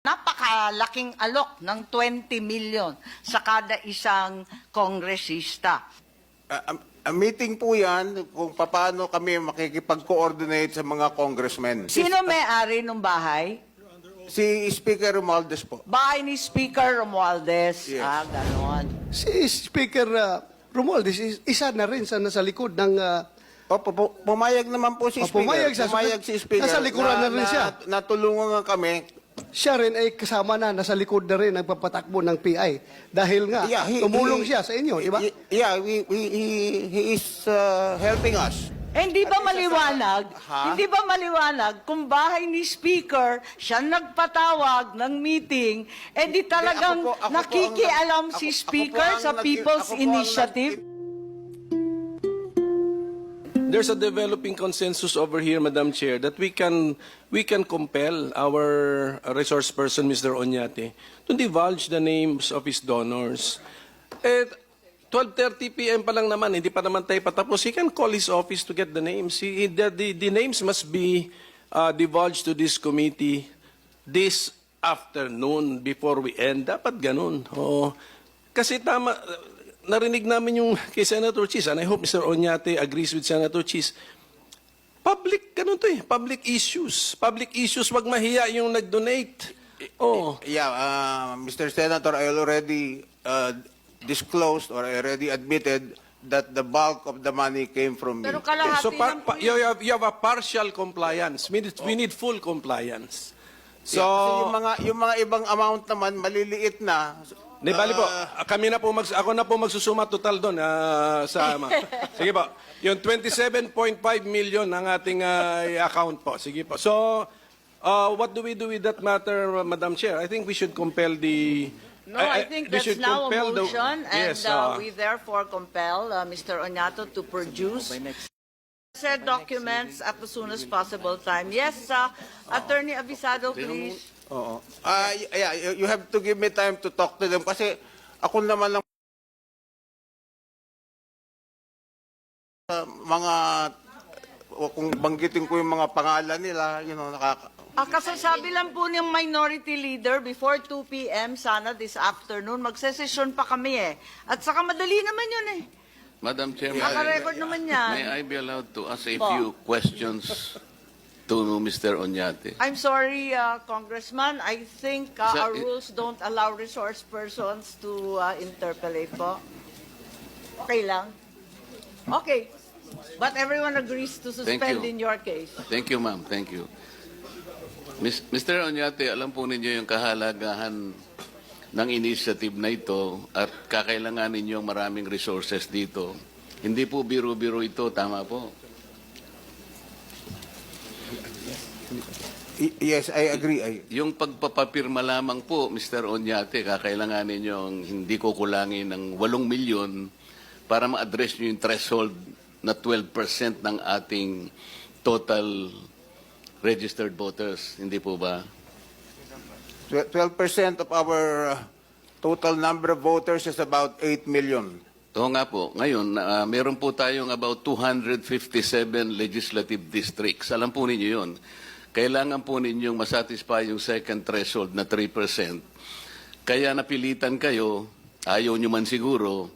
napakalaking alok ng 20 million sa kada isang kongresista. A meeting po yan kung paano kami makikipag-coordinate sa mga congressmen. Sino may-ari ng bahay? Si Speaker Romualdez po. Bahay ni Speaker Romualdez. Yes. Ganon. Si Speaker Romualdez, isa na rin sa nasa likod ng... Pumayag naman po si Speaker. pumayag siya. Pumayag si Speaker. Nasa likuran na rin siya. Natulungan nga kami. Siya rin ay kasama na, nasa likod na rin nagpapatakbo ng PI. Dahil nga, tumulong siya sa inyo, di ba? Yeah, he is helping us. Hindi ba maliwanag? Ha? Hindi ba maliwanag kung bahay ni Speaker siya nagpatawag ng meeting, di talagang Ako po ang- nakikialam si ako po Speaker ang sa People's ako po ang Initiative? There's a developing consensus over here, Madam Chair, that we can compel our resource person, Mr. Oñate, to divulge the names of his donors. 12:30 p.m. pa lang naman, hindi pa naman tayo patapos. He can call his office to get the names. The names must be divulged to this committee this afternoon before we end. Dapat ganun. Oh. Kasi tama, narinig namin yung kay Senator Chis, and I hope Mr. Oñate agrees with Senator Chis. Public, ganun to eh. Public issues. Public issues, wag mahiya yung nag-donate. Oh. Yeah, Mr. Senator, I already disclosed or I already admitted that the bulk of the money came from me. Pero kalahati So lang po you have a partial compliance. We need full compliance. So, Kasi yung mga ibang amount naman, maliliit na. di bali po, ako na po magsusuma total doon sige po. Yung 27.5 million ang ating account po. Sige po. So, what do we do with that matter, Madam Chair? I think we should compel the No, I think we that's should now a compel motion, and yes, we therefore compel Mr. Oñato to produce said documents at the soonest possible time. Yes, Attorney Avisado, please. Oo. Yeah, you have to give me time to talk to them kasi ako naman lang mga kung banggitin ko yung mga pangalan nila, Kasasabi lang po ng minority leader before 2 p.m. sana this afternoon. Magsesesyon pa kami eh. At saka madali naman yun eh. Madam Chair, Naka-record naman yan. may I be allowed to ask a Po. few questions to Mr. Oñate? I'm sorry, Congressman. I think Sa- our rules don't allow resource persons to interpolate po. Okay lang? Okay. But everyone agrees to suspend you. in your case. Thank you, ma'am. Thank you. Mr. Oñate, alam po ninyo yung kahalagahan ng initiative na ito at kakailanganin niyo maraming resources dito. Hindi po biro-biro ito, tama po? Yes, I agree. Yung pagpapapirma lamang po, Mr. Oñate, kakailanganin niyo ang hindi ko kulangin ng 8 milyon para ma-address niyo yung threshold na 12% ng ating total registered voters. Hindi po ba? 12% of our total number of voters is about 8 million. Oo nga po. Ngayon, meron po tayong about 257 legislative districts. Alam po ninyo yun. Kailangan po ninyong masatisfy yung second threshold na 3%. Kaya napilitan kayo, ayaw nyo man siguro,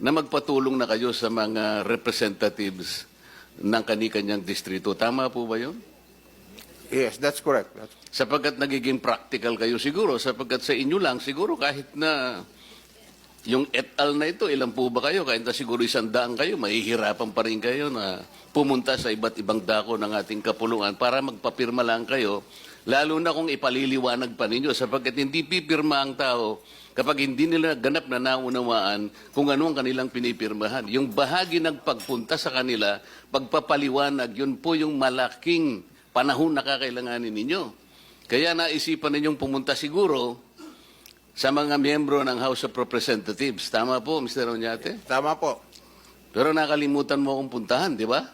na magpatulong na kayo sa mga representatives ng kani-kanyang distrito. Tama po ba yun? Yes, that's correct. Sapagkat nagiging practical kayo siguro, sapagkat sa inyo lang, siguro kahit na yung et al na ito, ilan po ba kayo? Kahit na siguro 100 kayo, mahihirapan pa rin kayo na pumunta sa iba't ibang dako ng ating kapulungan para magpapirma lang kayo, lalo na kung ipaliliwanag pa ninyo, sapagkat hindi pipirma ang tao kapag hindi nila ganap na naunawaan kung ano ang kanilang pinipirmahan. Yung bahagi ng pagpunta sa kanila, pagpapaliwanag, yun po yung malaking panahon na kakailanganin ninyo. Kaya naisipan ninyong pumunta siguro sa mga miyembro ng House of Representatives. Tama po, Mr. Oñate? Tama po. Pero nakalimutan mo akong puntahan, di ba?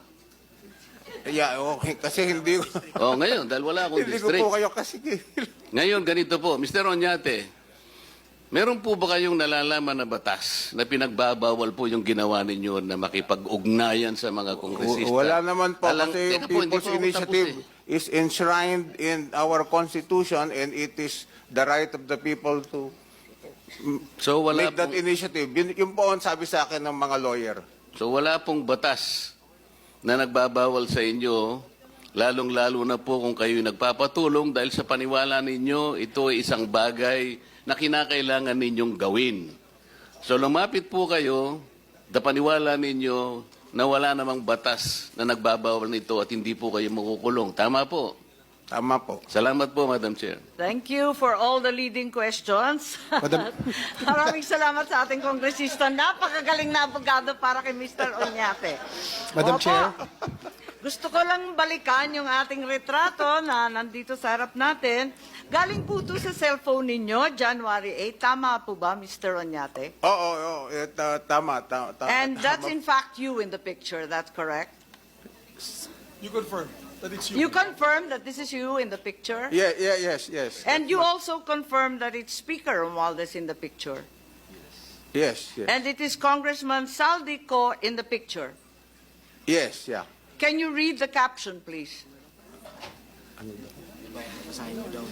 Yeah, okay. Kasi hindi ko... Ngayon, dahil wala akong hindi ko district. po kayo kasi... Ngayon, ganito po. Mr. Oñate, meron po ba kayong nalalaman na batas na pinagbabawal po yung ginawa ninyo na makipag-ugnayan sa mga kongresista? Wala naman po kasi yung Teka po, hindi People's po ako Initiative tapos is enshrined in our Constitution, and it is the right of the people to So wala make that pong, initiative. Yun po ang sabi sa akin ng mga lawyer. so wala pong batas na nagbabawal sa inyo, lalong-lalo na po kung kayo nagpapatulong dahil sa paniwala ninyo, ito ay isang bagay na kinakailangan ninyong gawin. So lumapit po kayo, paniwala ninyo na wala namang batas na nagbabawal nito at hindi po kayo makukulong. Tama po. Tama po. Salamat po, Madam Chair. Thank you for all the leading questions. Maraming salamat sa ating kongresista. Napakagaling na abogado para kay Mr. Oñate. Madam Opo. Chair. Gusto ko lang balikan yung ating retrato na nandito sa harap natin. Galing po ito sa cellphone ninyo, January 8. Tama po ba, Mr. Oñate? Oo, tama. And that's in fact you in the picture, that's correct? You confirm that it's You confirm that this is you in the picture? Yes. And you also confirm that it's Speaker Romualdez in the picture? Yes. And it is Congressman Saldico in the picture? Yes, yeah. Can you read the caption, please?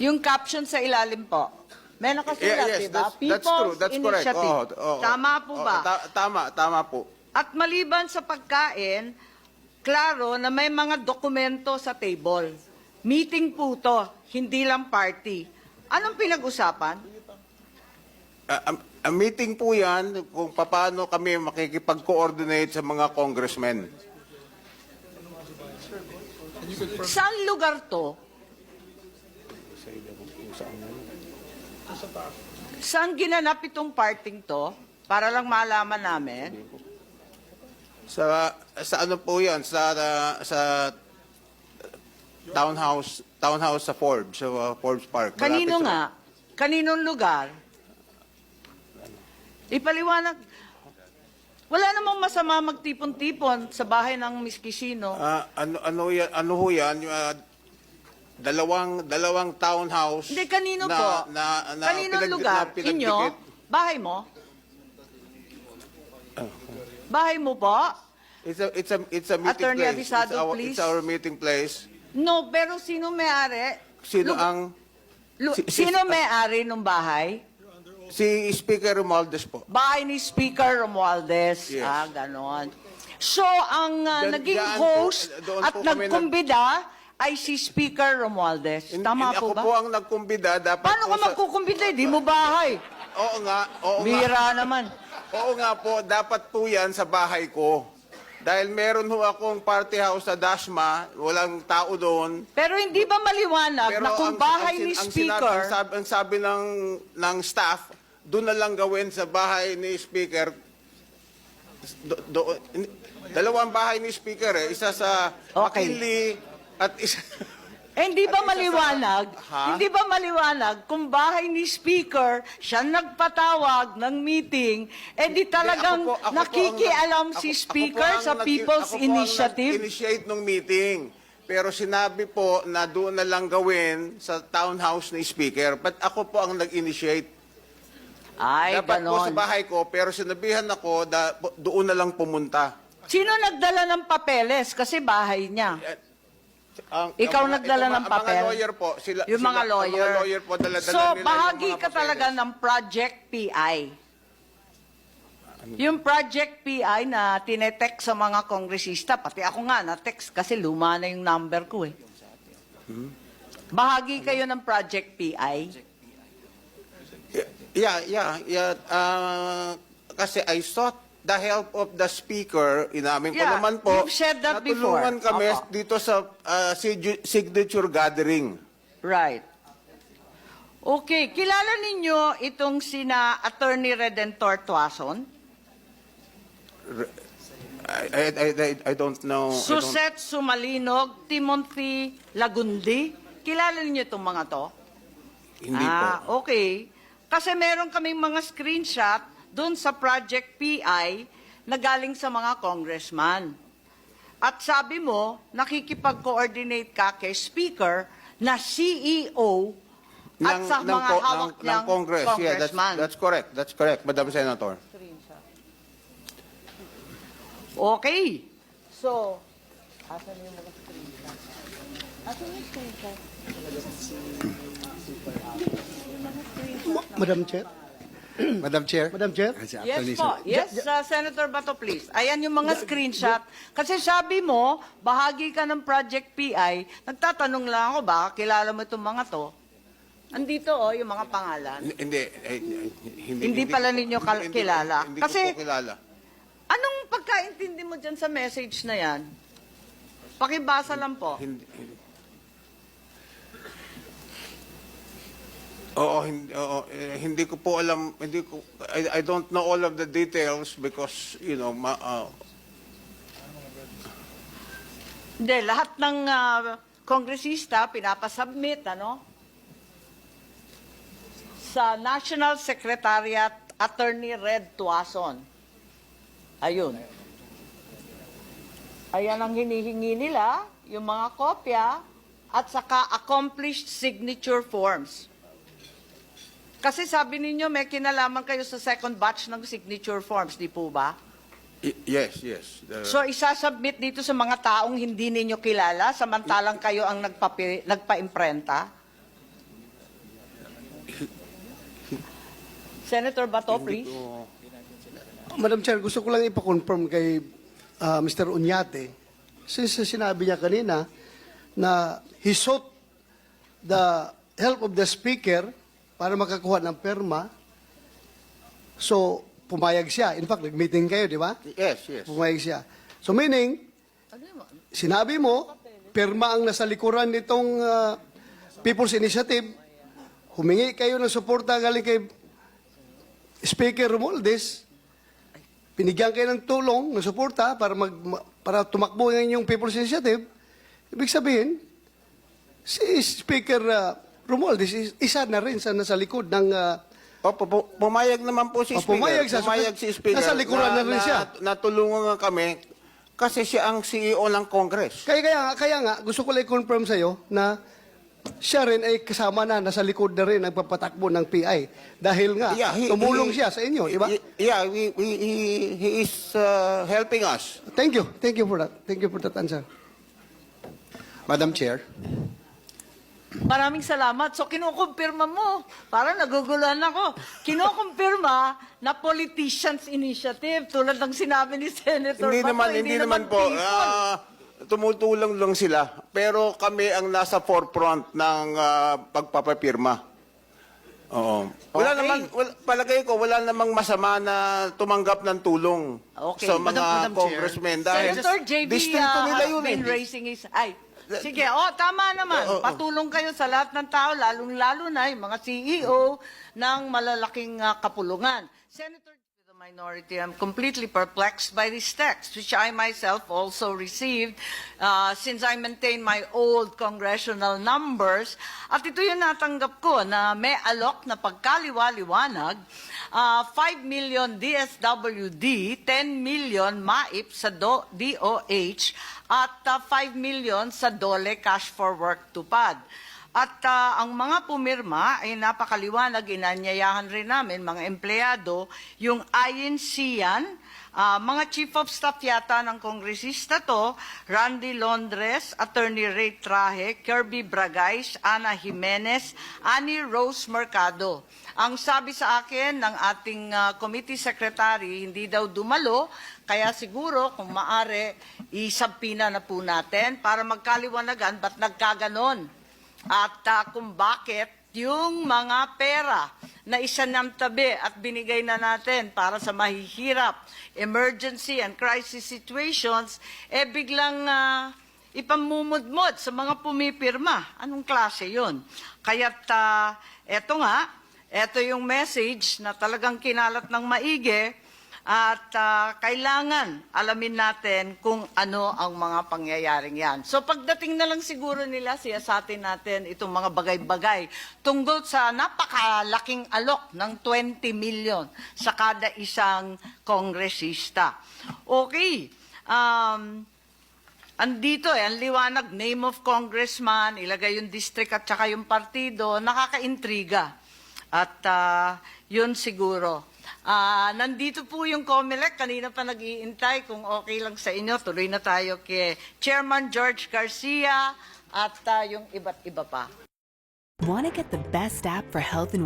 Yung caption sa ilalim po. May nakasulat, di ba? That's true. That's correct. Initiative. Tama po ba? Tama po. At maliban sa pagkain, klaro na may mga dokumento sa table. Meeting po to, hindi lang party. Anong pinag-usapan? Ang meeting po yan kung paano kami makikipag-coordinate sa mga congressmen. Saan lugar to? Saan ginanap itong parting to? Para lang malaman namin. Sa ano po yan? Sa townhouse sa Forbes, sa Forbes Park. Kanino Malapit sa- nga? Kaninong lugar? Ipaliwanag. Wala namang masama magtipon-tipon sa bahay ng Miss Quisino. ano ho yan? Yung, dalawang townhouse. Hindi, kanino na, po? Na Kaninong pinag- lugar? na pinagdikit. Inyo? Bahay mo? Bahay mo po? It's a meeting Attorney place. Avisado, please. It's our meeting place. No, pero sino may-ari? Sino Lu- ang Sino may-ari ng bahay? si Speaker Romualdez po? Bahay ni Speaker Romualdez. Yes. Ganon. So, ang naging Diyan po, host doon at po kami nagkumbida ay si Speaker Romualdez. Tama po Ako ba? po ang nagkumbida. Dapat Paano po ka magkukumbida? Di mo bahay. Oo nga. Bira naman. Oo nga po. Dapat po yan sa bahay ko. Dahil meron ho akong party house sa Dasma. Walang tao doon. Pero hindi ba maliwanag na kung bahay ni Speaker... Ang sabi ng staff, doon na lang gawin sa bahay ni Speaker. Dalawang bahay ni Speaker eh. Isa sa Okay. McKinley at isa... hindi ba maliwanag? Ha? Hindi ba maliwanag kung bahay ni Speaker siya nagpatawag ng meeting, di talagang Ako po nakikialam si Speaker sa People's Initiative? Initiate ng meeting. Pero sinabi po na doon na lang gawin sa townhouse ni Speaker. But ako po ang nag-initiate. Ay, Dapat po sa ganon. bahay ko, pero sinabihan ako doon na lang pumunta. Sino nagdala ng papeles? Kasi bahay niya. Ikaw nagdala ng papel? Ang mga lawyer po. Yung mga lawyer. Ang mga lawyer po, dala-dala So, nila yung bahagi mga ka papeles. talaga ng Project PI. Yung Project PI na tinetext sa mga kongresista, pati ako nga na-text kasi luma na yung number ko eh. Bahagi kayo ng Project PI. Yeah. Kasi I sought the help of the Speaker. Inamin ko Yeah, naman po. you've said that before. Natulungan kami Opo. dito sa signature gathering. Right. Okay, kilala ninyo itong sina Attorney Redentor Tuason? I don't know. Suset Sumalinog, Timothy Lagundi. Kilala niyo itong mga to? Hindi po. Okay. Kasi meron kaming mga screenshot doon sa Project PI na galing sa mga congressman. At sabi mo, nakikipag-coordinate ka kay Speaker na CEO at sa mga hawak niyang Congress. Yeah, congressman. that's correct. That's correct, Madam Senator. Okay. So, asan yung mga screenshot? Madam Chair. Madam Chair. Madam Chair. Yes po. Yes, Senator Bato, please. Ayan yung mga screenshot. Kasi sabi mo, bahagi ka ng Project PI. Nagtatanong lang ako, baka kilala mo itong mga to. Andito yung mga pangalan. Hindi pala ninyo kilala. Hindi Kasi- ko po kilala. Anong pagkaintindi mo dyan sa message na yan? Pakibasa lang po. Hindi ko po alam, I don't know all of the details because, you know, Hindi, lahat ng kongresista pinapasubmit, sa National Secretariat Attorney Red Tuason. Ayun. Ayan ang hinihingi nila, yung mga kopya, at saka accomplished signature forms. Kasi sabi ninyo, may kinalaman kayo sa second batch ng signature forms, di po ba? yes. So isasubmit dito sa mga taong hindi ninyo kilala, samantalang kayo ang nagpa-imprenta? Senator Bato, please. Madam Chair, gusto ko lang ipa-confirm kay Mr. Uñate, since sinabi niya kanina na he sought the help of the Speaker para makakuha ng perma. So, pumayag siya. In fact, nag-meeting kayo, di ba? Yes. Pumayag siya. So, meaning, sinabi mo, perma ang nasa likuran nitong People's Initiative, humingi kayo ng suporta galing kay Speaker Romualdez, pinigyan kayo ng tulong, ng suporta para tumakbo ng inyong People's Initiative. Ibig sabihin, si Speaker Romualdez isa na rin sa nasa likod ng Pumayag naman po si Speaker. pumayag siya. Pumayag si Speaker. Nasa likuran na rin siya. Natulungan nga kami kasi siya ang CEO ng Congress. Kaya nga, gusto ko lang i-confirm sa'yo na siya rin ay kasama na, nasa likod na rin nagpapatakbo ng PI. Dahil nga, tumulong siya sa inyo, di ba? Yeah, he is helping us. Thank you. Thank you for that. Thank you for that answer. Madam Chair. Maraming salamat. So, kinukumpirma mo. Parang naguguluhan ako. Kinukumpirma na politicians initiative tulad ng sinabi ni Senator Bato. Hindi naman po. Tumutulong lang sila. Pero kami ang nasa forefront ng pagpapapirma. Oo. Palagay ko, wala namang masama na tumanggap ng tulong Okay. sa mga Madam Chair. congressmen. Dahil Senator JB distrito nila has yun been eh. raising his... Sige, tama naman. Patulong kayo sa lahat ng tao, lalong-lalo na yung mga CEO ng malalaking kapulungan. Senator, the minority, I'm completely perplexed by this text, which I myself also received since I maintain my old congressional numbers. At ito yung natanggap ko na may alok na pagkaliwa-liwanag, 5 million DSWD, 10 million MAIP sa DOH, at 5 million sa DOLE Cash for Work Tupad. At ang mga pumirma ay napakaliwanag, inanyayahan rin namin, mga empleyado, yung INC yan, mga chief of staff yata ng kongresista to, Randy Londres, Attorney Ray Traje, Kirby Bragais, Ana Jimenez, Annie Rose Mercado. Ang sabi sa akin ng ating committee secretary, hindi daw dumalo, kaya siguro kung maari, isabpina na po natin para magkaliwanagan ba't nagkaganon. At kung bakit yung mga pera na isanamtabi at binigay na natin para sa mahihirap, emergency and crisis situations, biglang ipamumudmod sa mga pumipirma. Anong klase yun? Kaya't eto yung message na talagang kinalat ng maigi at kailangan alamin natin kung ano ang mga pangyayaring yan. So pagdating na lang siguro nila, siyasatin natin itong mga bagay-bagay tungkol sa napakalaking alok ng 20 million sa kada isang kongresista. Okay. Andito ang liwanag, name of congressman, ilagay yung district at saka yung partido, nakakaintriga. At yun siguro. Nandito po yung COMELEC, kanina pa nag-iintay, kung okay lang sa inyo, tuloy na tayo kay Chairman George Garcia, at yung iba't iba pa. Want to get the best app for health and